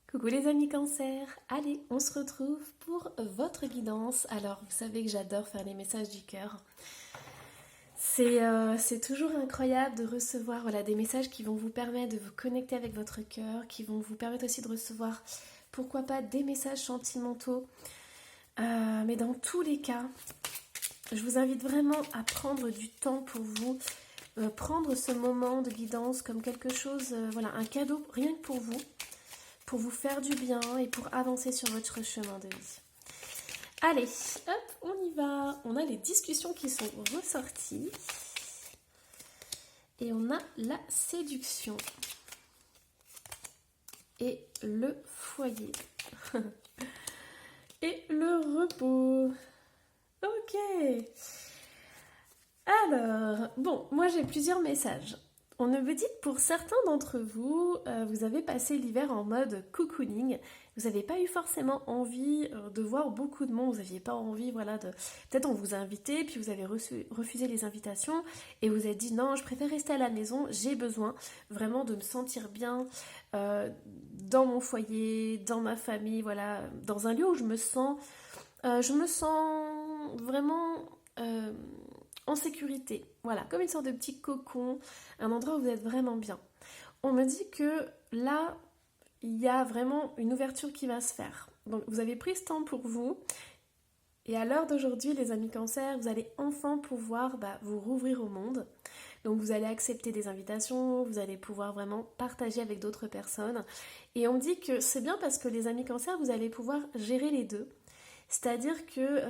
Coucou les amis cancer, allez on se retrouve pour votre guidance. Alors vous savez que j'adore faire les messages du cœur. C'est toujours incroyable de recevoir des messages qui vont vous permettre de vous connecter avec votre cœur, qui vont vous permettre aussi de recevoir pourquoi pas des messages sentimentaux. Mais dans tous les cas, je vous invite vraiment à prendre du temps pour vous, prendre ce moment de guidance comme quelque chose, un cadeau rien que pour vous faire du bien et pour avancer sur votre chemin de vie. Allez, hop, on y va. On a les discussions qui sont ressorties. Et on a la séduction. Et le foyer. Et le repos. Ok. Alors, bon, moi j'ai plusieurs messages. On me dit que pour certains d'entre vous, vous avez passé l'hiver en mode cocooning. Vous n'avez pas eu forcément envie de voir beaucoup de monde. Vous n'aviez pas envie, de... Peut-être on vous a invité, puis vous avez refusé les invitations et vous avez dit non, je préfère rester à la maison. J'ai besoin vraiment de me sentir bien dans mon foyer, dans ma famille, dans un lieu où je me sens vraiment en sécurité. Voilà, comme une sorte de petit cocon, un endroit où vous êtes vraiment bien. On me dit que là, il y a vraiment une ouverture qui va se faire. Donc vous avez pris ce temps pour vous. Et à l'heure d'aujourd'hui, les amis cancer, vous allez enfin pouvoir vous rouvrir au monde. Donc vous allez accepter des invitations, vous allez pouvoir vraiment partager avec d'autres personnes. Et on me dit que c'est bien parce que les amis cancer, vous allez pouvoir gérer les deux. C'est-à-dire que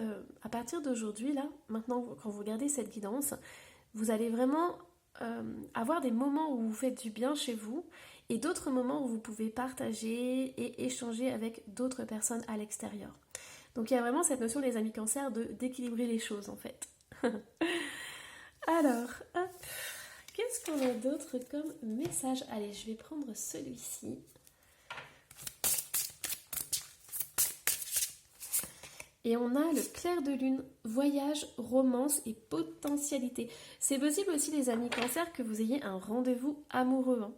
à partir d'aujourd'hui, là, maintenant quand vous regardez cette guidance, vous allez vraiment avoir des moments où vous faites du bien chez vous et d'autres moments où vous pouvez partager et échanger avec d'autres personnes à l'extérieur. Donc il y a vraiment cette notion, les amis cancer, d'équilibrer les choses en fait. Alors, hop, qu'est-ce qu'on a d'autre comme message? Allez, je vais prendre celui-ci. Et on a le clair de lune, voyage, romance et potentialité. C'est possible aussi les amis cancer que vous ayez un rendez-vous amoureux. Hein.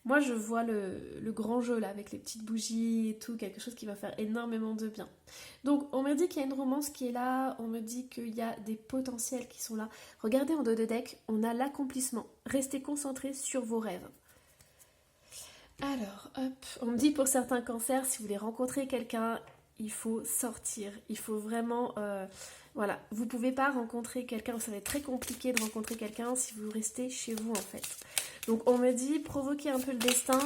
Moi je vois le grand jeu là avec les petites bougies et tout, quelque chose qui va faire énormément de bien. Donc on me dit qu'il y a une romance qui est là, on me dit qu'il y a des potentiels qui sont là. Regardez en dos de deck, on a l'accomplissement. Restez concentrés sur vos rêves. Alors hop, on me dit pour certains cancers, si vous voulez rencontrer quelqu'un, il faut sortir, il faut vraiment... vous pouvez pas rencontrer quelqu'un, ça va être très compliqué de rencontrer quelqu'un si vous restez chez vous en fait. Donc on me dit, provoquer un peu le destin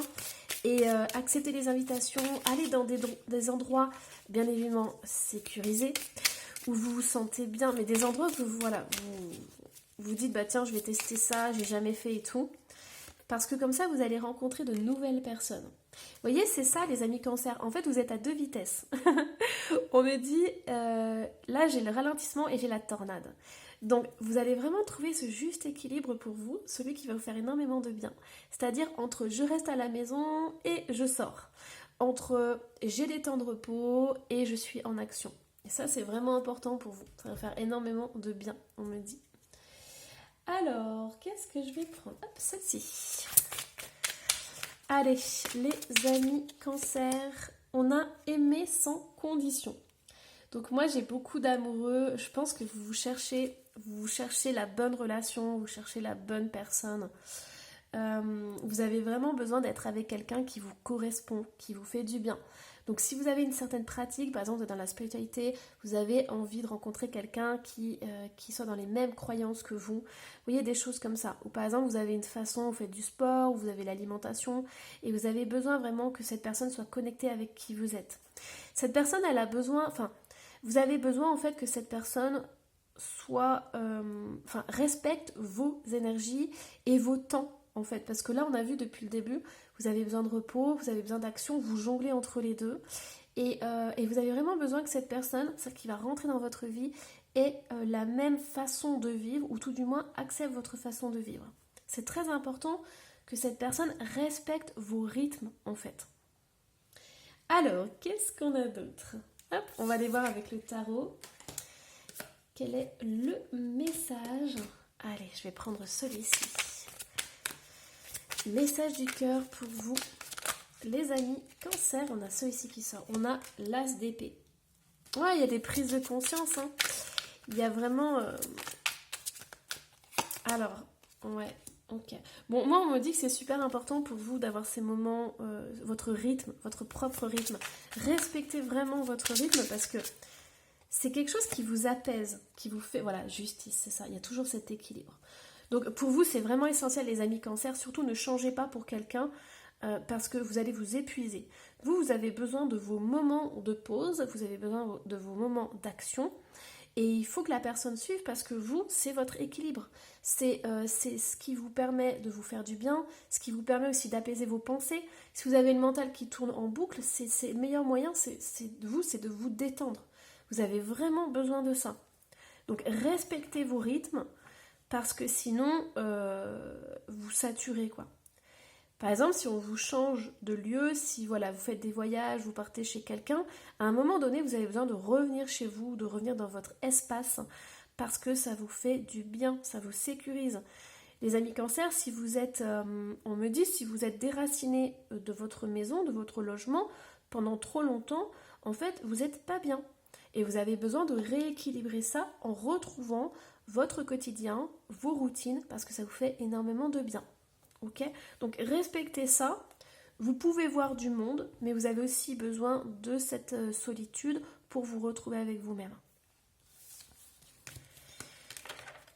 et accepter les invitations, aller dans des endroits bien évidemment sécurisés, où vous vous sentez bien, mais des endroits que vous dites, tiens, je vais tester ça, j'ai jamais fait et tout. Parce que comme ça, vous allez rencontrer de nouvelles personnes. Vous voyez, c'est ça les amis cancer. En fait, vous êtes à deux vitesses. On me dit, là j'ai le ralentissement et j'ai la tornade. Donc, vous allez vraiment trouver ce juste équilibre pour vous, celui qui va vous faire énormément de bien. C'est-à-dire entre je reste à la maison et je sors. Entre j'ai des temps de repos et je suis en action. Et ça, c'est vraiment important pour vous. Ça va faire énormément de bien, on me dit. Alors, qu'est-ce que je vais prendre? Hop, celle-ci. Allez, les amis cancer, on a aimé sans condition. Donc moi, j'ai beaucoup d'amoureux. Je pense que vous cherchez la bonne relation, vous cherchez la bonne personne. Vous avez vraiment besoin d'être avec quelqu'un qui vous correspond, qui vous fait du bien. Donc si vous avez une certaine pratique, par exemple dans la spiritualité, vous avez envie de rencontrer quelqu'un qui soit dans les mêmes croyances que vous, voyez des choses comme ça. Ou par exemple vous avez une façon, vous faites du sport, vous avez l'alimentation, et vous avez besoin vraiment que cette personne soit connectée avec qui vous êtes. Cette personne, elle a besoin, vous avez besoin en fait que cette personne respecte vos énergies et vos temps. En fait, parce que là on a vu depuis le début, vous avez besoin de repos, vous avez besoin d'action, vous jonglez entre les deux et vous avez vraiment besoin que cette personne, celle qui va rentrer dans votre vie, ait la même façon de vivre ou tout du moins accepte votre façon de vivre. C'est très important que cette personne respecte vos rythmes en fait. Alors, qu'est-ce qu'on a d'autre? Hop, on va aller voir avec le tarot. Quel est le message? Allez, je vais prendre celui-ci. Message du cœur pour vous, les amis cancer, on a celui-ci qui sort. On a l'as d'épée. Ouais, il y a des prises de conscience. Hein. Il y a vraiment... Alors, ouais, ok. Bon, moi, on me dit que c'est super important pour vous d'avoir ces moments, votre rythme, votre propre rythme. Respectez vraiment votre rythme parce que c'est quelque chose qui vous apaise, qui vous fait... Voilà, justice, c'est ça. Il y a toujours cet équilibre. Donc, pour vous, c'est vraiment essentiel, les amis cancer. Surtout, ne changez pas pour quelqu'un parce que vous allez vous épuiser. Vous avez besoin de vos moments de pause, vous avez besoin de vos moments d'action. Et il faut que la personne suive parce que vous, c'est votre équilibre. C'est ce qui vous permet de vous faire du bien, ce qui vous permet aussi d'apaiser vos pensées. Si vous avez le mental qui tourne en boucle, c'est le meilleur moyen, c'est de vous détendre. Vous avez vraiment besoin de ça. Donc respectez vos rythmes parce que sinon, vous saturez quoi. Par exemple, si on vous change de lieu, si voilà, vous faites des voyages, vous partez chez quelqu'un, à un moment donné, vous avez besoin de revenir chez vous, de revenir dans votre espace, parce que ça vous fait du bien, ça vous sécurise. Les amis cancer, si vous êtes, on me dit, si vous êtes déraciné de votre maison, de votre logement, pendant trop longtemps, en fait, vous n'êtes pas bien. Et vous avez besoin de rééquilibrer ça en retrouvant votre quotidien, vos routines, parce que ça vous fait énormément de bien. Okay, donc respectez ça, vous pouvez voir du monde, mais vous avez aussi besoin de cette solitude pour vous retrouver avec vous-même.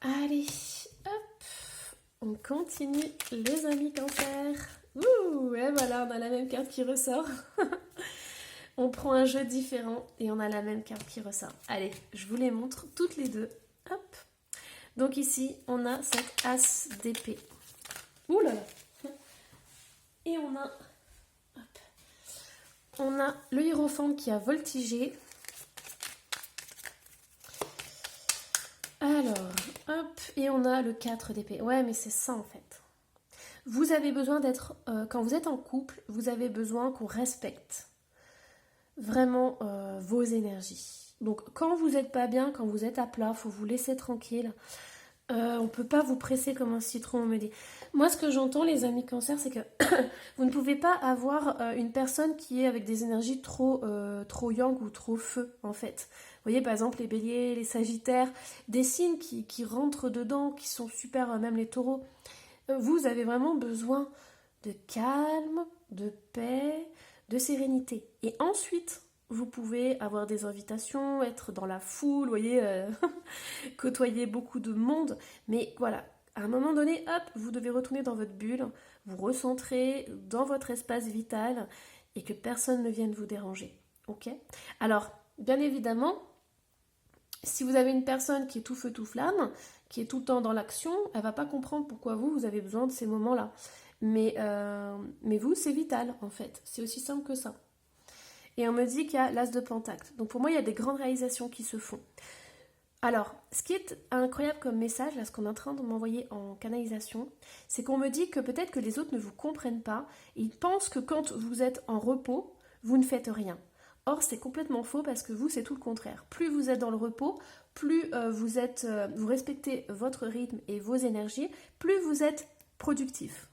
Allez, hop, on continue les amis cancer. Ouh, et voilà, on a la même carte qui ressort. On prend un jeu différent et on a la même carte qui ressort. Allez, je vous les montre toutes les deux. Hop. Donc ici, on a cette as d'épée. Ouh là là. Et on a le hiérophant qui a voltigé. Alors, hop, et on a le 4 d'épée. Ouais, mais c'est ça en fait. Vous avez besoin d'être, quand vous êtes en couple, vous avez besoin qu'on respecte vraiment vos énergies. Donc quand vous n'êtes pas bien, quand vous êtes à plat, il faut vous laisser tranquille. On ne peut pas vous presser comme un citron, on me dit. Moi, ce que j'entends, les amis cancer, c'est que vous ne pouvez pas avoir une personne qui est avec des énergies trop yang ou trop feu, en fait. Vous voyez, par exemple, les béliers, les sagittaires, des signes qui rentrent dedans, qui sont super, même les taureaux. Vous avez vraiment besoin de calme, de paix, de sérénité. Et ensuite, vous pouvez avoir des invitations, être dans la foule, vous voyez, côtoyer beaucoup de monde. Mais voilà, à un moment donné, hop, vous devez retourner dans votre bulle, vous recentrer dans votre espace vital et que personne ne vienne vous déranger. Ok ? Alors, bien évidemment, si vous avez une personne qui est tout feu, tout flamme, qui est tout le temps dans l'action, elle ne va pas comprendre pourquoi vous avez besoin de ces moments-là. Mais vous, c'est vital, en fait. C'est aussi simple que ça. Et on me dit qu'il y a l'as de pentacle. Donc pour moi, il y a des grandes réalisations qui se font. Alors, ce qui est incroyable comme message, là, ce qu'on est en train de m'envoyer en canalisation, c'est qu'on me dit que peut-être que les autres ne vous comprennent pas. Et ils pensent que quand vous êtes en repos, vous ne faites rien. Or, c'est complètement faux parce que vous, c'est tout le contraire. Plus vous êtes dans le repos, plus vous respectez votre rythme et vos énergies, plus vous êtes productif.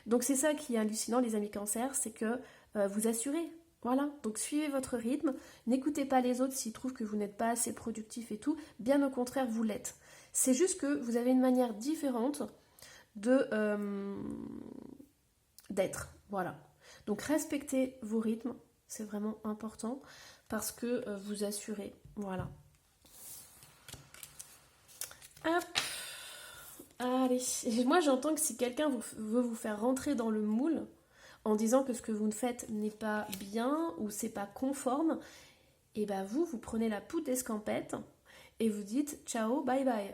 Donc c'est ça qui est hallucinant, les amis cancer, c'est que vous assurez. Voilà, donc suivez votre rythme, n'écoutez pas les autres s'ils trouvent que vous n'êtes pas assez productif et tout, bien au contraire, vous l'êtes. C'est juste que vous avez une manière différente d'être, voilà. Donc respectez vos rythmes, c'est vraiment important, parce que vous assurez, voilà. Hop. Allez, moi j'entends que si quelqu'un veut vous faire rentrer dans le moule, en disant que ce que vous ne faites n'est pas bien ou c'est pas conforme, et ben vous prenez la poudre d'escampette et vous dites ciao, bye bye.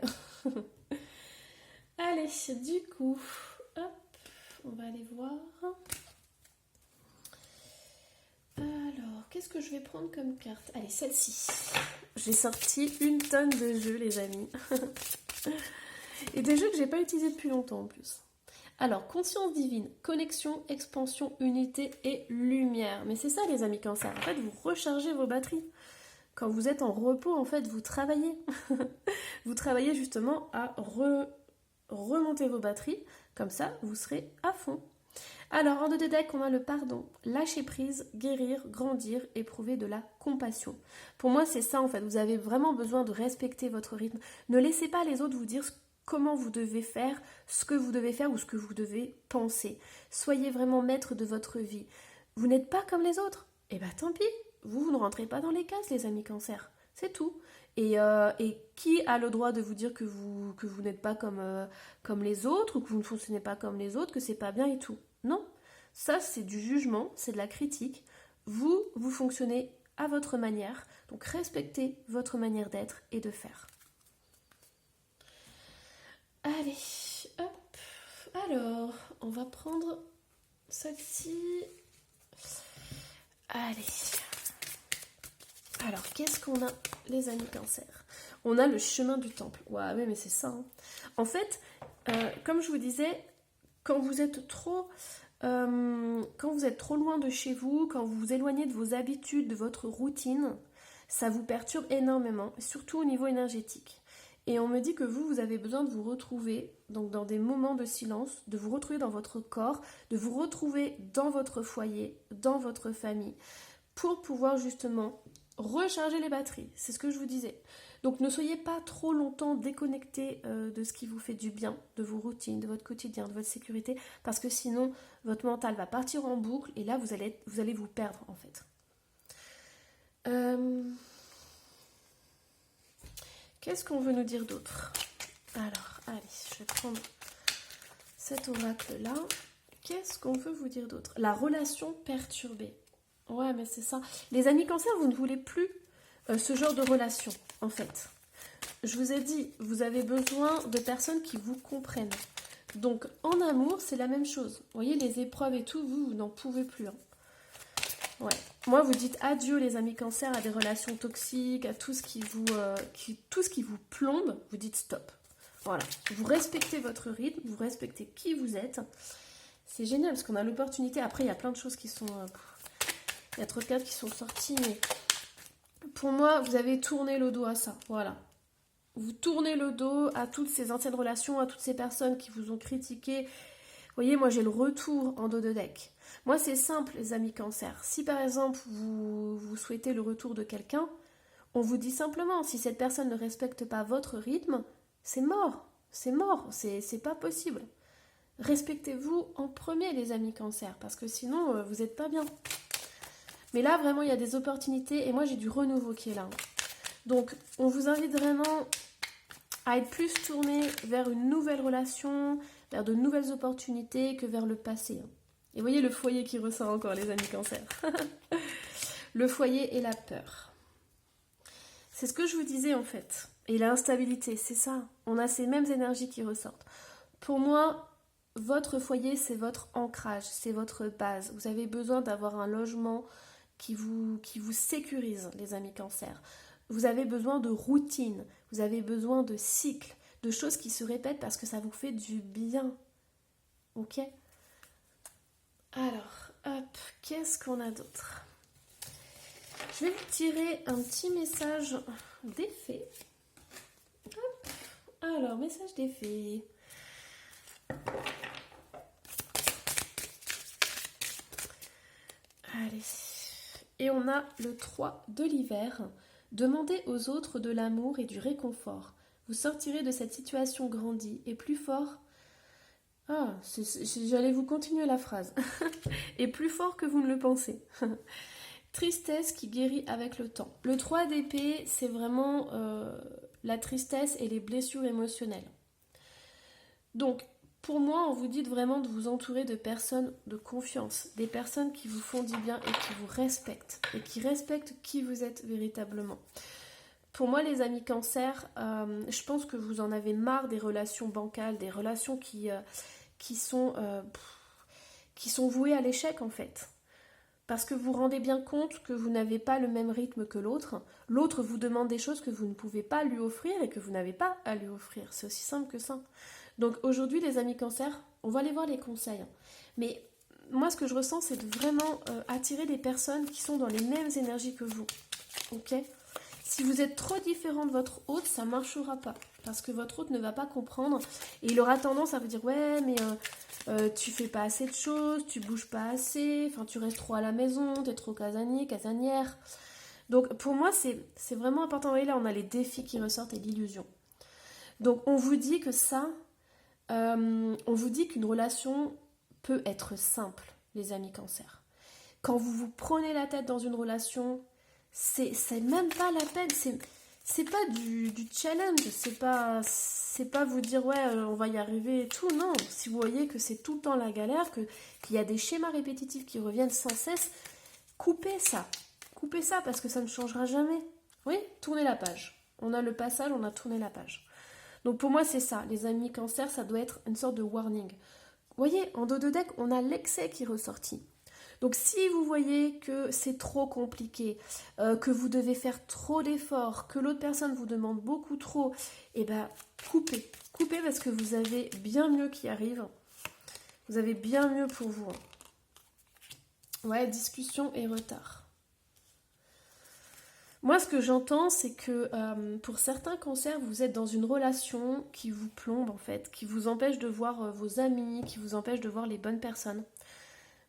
Allez, du coup, hop, on va aller voir. Alors, qu'est-ce que je vais prendre comme carte? Allez, celle-ci. J'ai sorti une tonne de jeux, les amis. Et des jeux que j'ai pas utilisés depuis longtemps en plus. Alors, conscience divine, connexion, expansion, unité et lumière. Mais c'est ça les amis cancer, en fait vous rechargez vos batteries. Quand vous êtes en repos, en fait vous travaillez. Vous travaillez justement à remonter vos batteries, comme ça vous serez à fond. Alors, en 2 de deck, on a le pardon, lâcher prise, guérir, grandir, éprouver de la compassion. Pour moi, c'est ça en fait. Vous avez vraiment besoin de respecter votre rythme. Ne laissez pas les autres vous dire comment vous devez faire, ce que vous devez faire ou ce que vous devez penser. Soyez vraiment maître de votre vie. Vous n'êtes pas comme les autres. Eh bien, tant pis. Vous ne rentrez pas dans les cases, les amis cancer. C'est tout. Et qui a le droit de vous dire que vous n'êtes pas comme les autres, ou que vous ne fonctionnez pas comme les autres, que c'est pas bien et tout? Non. Ça, c'est du jugement, c'est de la critique. Vous fonctionnez à votre manière. Donc, respectez votre manière d'être et de faire. Allez, hop. Alors, on va prendre celle-ci. Allez. Alors, qu'est-ce qu'on a, les amis cancer? On a le chemin du temple. Ouais, mais c'est ça. Hein. En fait, comme je vous disais, quand vous êtes trop loin de chez vous, quand vous vous éloignez de vos habitudes, de votre routine, ça vous perturbe énormément, surtout au niveau énergétique. Et on me dit que vous avez besoin de vous retrouver, donc dans des moments de silence, de vous retrouver dans votre corps, de vous retrouver dans votre foyer, dans votre famille, pour pouvoir justement recharger les batteries. C'est ce que je vous disais. Donc ne soyez pas trop longtemps déconnectés de ce qui vous fait du bien, de vos routines, de votre quotidien, de votre sécurité, parce que sinon votre mental va partir en boucle et là vous allez vous perdre en fait. Qu'est-ce qu'on veut nous dire d'autre? Alors, allez, je vais prendre cet oracle-là. Qu'est-ce qu'on veut vous dire d'autre? La relation perturbée. Ouais, mais c'est ça. Les amis cancer, vous ne voulez plus ce genre de relation, en fait. Je vous ai dit, vous avez besoin de personnes qui vous comprennent. Donc, en amour, c'est la même chose. Vous voyez, les épreuves et tout, vous n'en pouvez plus. Hein. Ouais. Moi, vous dites adieu, les amis cancer, à des relations toxiques, à tout ce qui vous plombe. Vous dites stop. Voilà. Vous respectez votre rythme, vous respectez qui vous êtes. C'est génial, parce qu'on a l'opportunité. Après, il y a plein de choses qui sont... il y a trop de cartes qui sont sorties, mais pour moi, vous avez tourné le dos à ça. Voilà. Vous tournez le dos à toutes ces anciennes relations, à toutes ces personnes qui vous ont critiqué. Vous voyez, moi, j'ai le retour en dos de deck. Moi, c'est simple, les amis cancer. Si, par exemple, vous souhaitez le retour de quelqu'un, on vous dit simplement, si cette personne ne respecte pas votre rythme, c'est mort. C'est mort. C'est pas possible. Respectez-vous en premier, les amis cancer, parce que sinon, vous n'êtes pas bien. Mais là, vraiment, il y a des opportunités et moi, j'ai du renouveau qui est là. Donc, on vous invite vraiment à être plus tourné vers une nouvelle relation, vers de nouvelles opportunités que vers le passé. Et vous voyez le foyer qui ressort encore, les amis cancer. Le foyer et la peur. C'est ce que je vous disais, en fait. Et l'instabilité, c'est ça. On a ces mêmes énergies qui ressortent. Pour moi, votre foyer, c'est votre ancrage, c'est votre base. Vous avez besoin d'avoir un logement qui vous sécurise, les amis cancer. Vous avez besoin de routine, vous avez besoin de cycles, de choses qui se répètent parce que ça vous fait du bien. Ok? Alors, hop, qu'est-ce qu'on a d'autre? Je vais vous tirer un petit message d'effet. Hop, alors, message d'effet. Allez. Et on a le 3 de l'hiver. Demandez aux autres de l'amour et du réconfort. Vous sortirez de cette situation grandie et plus fort. Ah, j'allais vous continuer la phrase. Et plus fort que vous ne le pensez. Tristesse qui guérit avec le temps. Le 3 d'épée, c'est vraiment la tristesse et les blessures émotionnelles. Donc, pour moi, on vous dit vraiment de vous entourer de personnes de confiance, des personnes qui vous font du bien et qui vous respectent, et qui respectent qui vous êtes véritablement. Pour moi, les amis cancer, je pense que vous en avez marre des relations bancales, des relations qui sont vouées à l'échec en fait. Parce que vous vous rendez bien compte que vous n'avez pas le même rythme que l'autre. L'autre vous demande des choses que vous ne pouvez pas lui offrir et que vous n'avez pas à lui offrir. C'est aussi simple que ça. Donc aujourd'hui, les amis cancer, on va aller voir les conseils. Mais moi, ce que je ressens, c'est de vraiment attirer des personnes qui sont dans les mêmes énergies que vous. Ok ? Si vous êtes trop différent de votre hôte, ça ne marchera pas. Parce que votre hôte ne va pas comprendre. Et il aura tendance à vous dire, ouais, mais tu fais pas assez de choses, tu bouges pas assez, enfin tu restes trop à la maison, t'es trop casanier, casanière. Donc pour moi c'est vraiment important. Vous voyez là on a les défis qui ressortent et l'illusion. Donc on vous dit que ça, on vous dit qu'une relation peut être simple, les amis cancer. Quand vous vous prenez la tête dans une relation, c'est même pas la peine, c'est pas du challenge, c'est pas vous dire ouais on va y arriver et tout, non. Si vous voyez que c'est tout le temps la galère, qu'il y a des schémas répétitifs qui reviennent sans cesse, coupez ça parce que ça ne changera jamais. Oui, tournez la page. On a le passage, on a tourné la page. Donc pour moi c'est ça, les amis cancer, ça doit être une sorte de warning. Vous voyez, en dos de deck, on a l'excès qui est ressorti. Donc si vous voyez que c'est trop compliqué, que vous devez faire trop d'efforts, que l'autre personne vous demande beaucoup trop, eh bien coupez. Coupez parce que vous avez bien mieux qui arrive. Vous avez bien mieux pour vous. Ouais, discussion et retard. Moi, ce que j'entends, c'est que pour certains cancers, vous êtes dans une relation qui vous plombe en fait, qui vous empêche de voir vos amis, qui vous empêche de voir les bonnes personnes.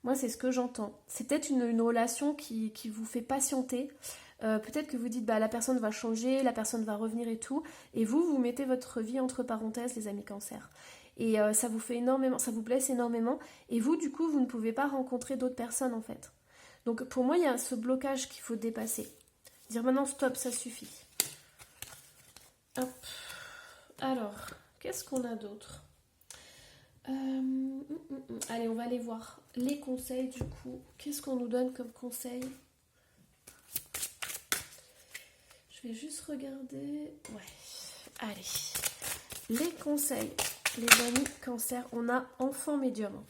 Moi, c'est ce que j'entends. C'est peut-être une relation qui vous fait patienter. Peut-être que vous dites, bah, la personne va changer, la personne va revenir et tout. Et vous mettez votre vie entre parenthèses, les amis cancer. Et ça vous fait énormément, ça vous blesse énormément. Et vous, du coup, vous ne pouvez pas rencontrer d'autres personnes, en fait. Donc, pour moi, il y a ce blocage qu'il faut dépasser. Dire maintenant, stop, ça suffit. Hop. Alors, qu'est-ce qu'on a d'autre ? Allez, on va aller voir les conseils du coup. Qu'est-ce qu'on nous donne comme conseil? Je vais juste regarder. Ouais, allez. Les conseils, les amis cancer, on a enfant médium.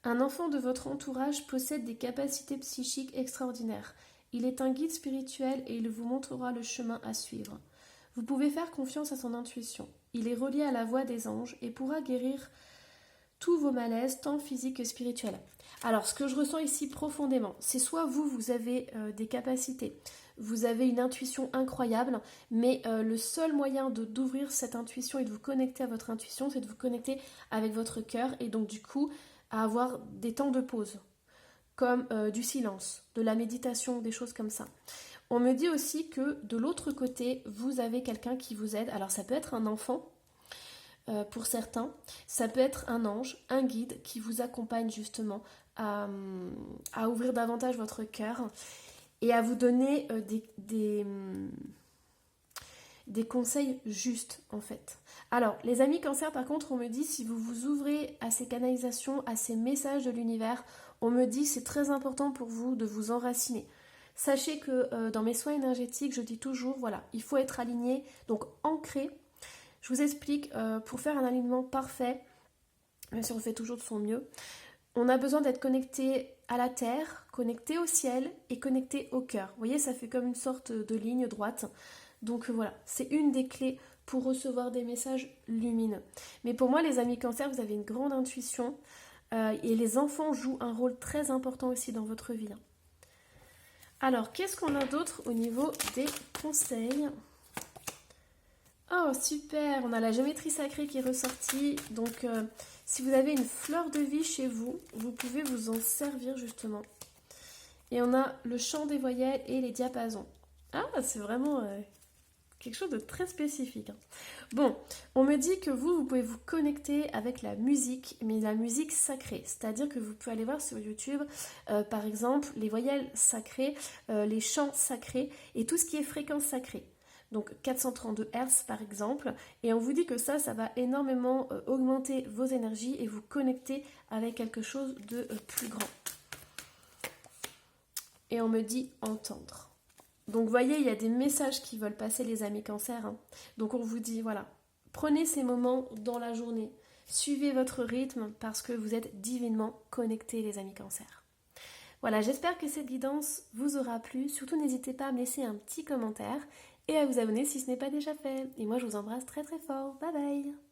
Un enfant de votre entourage possède des capacités psychiques extraordinaires. Il est un guide spirituel et il vous montrera le chemin à suivre. Vous pouvez faire confiance à son intuition. Il est relié à la voix des anges et pourra guérir tous vos malaises, tant physiques que spirituels. Alors, ce que je ressens ici profondément, c'est soit vous avez des capacités, vous avez une intuition incroyable, mais le seul moyen d'ouvrir cette intuition et de vous connecter à votre intuition, c'est de vous connecter avec votre cœur et donc du coup, à avoir des temps de pause, comme du silence, de la méditation, des choses comme ça. On me dit aussi que de l'autre côté, vous avez quelqu'un qui vous aide. Alors, ça peut être un enfant, pour certains, ça peut être un ange, un guide qui vous accompagne justement à ouvrir davantage votre cœur et à vous donner des conseils justes en fait. Alors, les amis cancer, par contre, on me dit si vous vous ouvrez à ces canalisations, à ces messages de l'univers, on me dit c'est très important pour vous de vous enraciner. Sachez que dans mes soins énergétiques, je dis toujours, voilà, il faut être aligné, donc ancré. Je vous explique, pour faire un alignement parfait, même si on fait toujours de son mieux, on a besoin d'être connecté à la terre, connecté au ciel et connecté au cœur. Vous voyez, ça fait comme une sorte de ligne droite. Donc voilà, c'est une des clés pour recevoir des messages lumineux. Mais pour moi, les amis cancer, vous avez une grande intuition et les enfants jouent un rôle très important aussi dans votre vie. Alors, qu'est-ce qu'on a d'autre au niveau des conseils ? Oh super, on a la géométrie sacrée qui est ressortie. Donc si vous avez une fleur de vie chez vous, vous pouvez vous en servir justement. Et on a le chant des voyelles et les diapasons. Ah, c'est vraiment quelque chose de très spécifique. Bon, on me dit que vous pouvez vous connecter avec la musique, mais la musique sacrée. C'est-à-dire que vous pouvez aller voir sur YouTube, par exemple, les voyelles sacrées, les chants sacrés et tout ce qui est fréquence sacrée. Donc 432 Hz par exemple, et on vous dit que ça va énormément augmenter vos énergies et vous connecter avec quelque chose de plus grand. Et on me dit entendre. Donc vous voyez, il y a des messages qui veulent passer les amis cancer. Hein. Donc on vous dit, voilà, prenez ces moments dans la journée, suivez votre rythme parce que vous êtes divinement connectés les amis cancer. Voilà, j'espère que cette guidance vous aura plu. Surtout n'hésitez pas à me laisser un petit commentaire et à vous abonner si ce n'est pas déjà fait. Et moi je vous embrasse très très fort. Bye bye.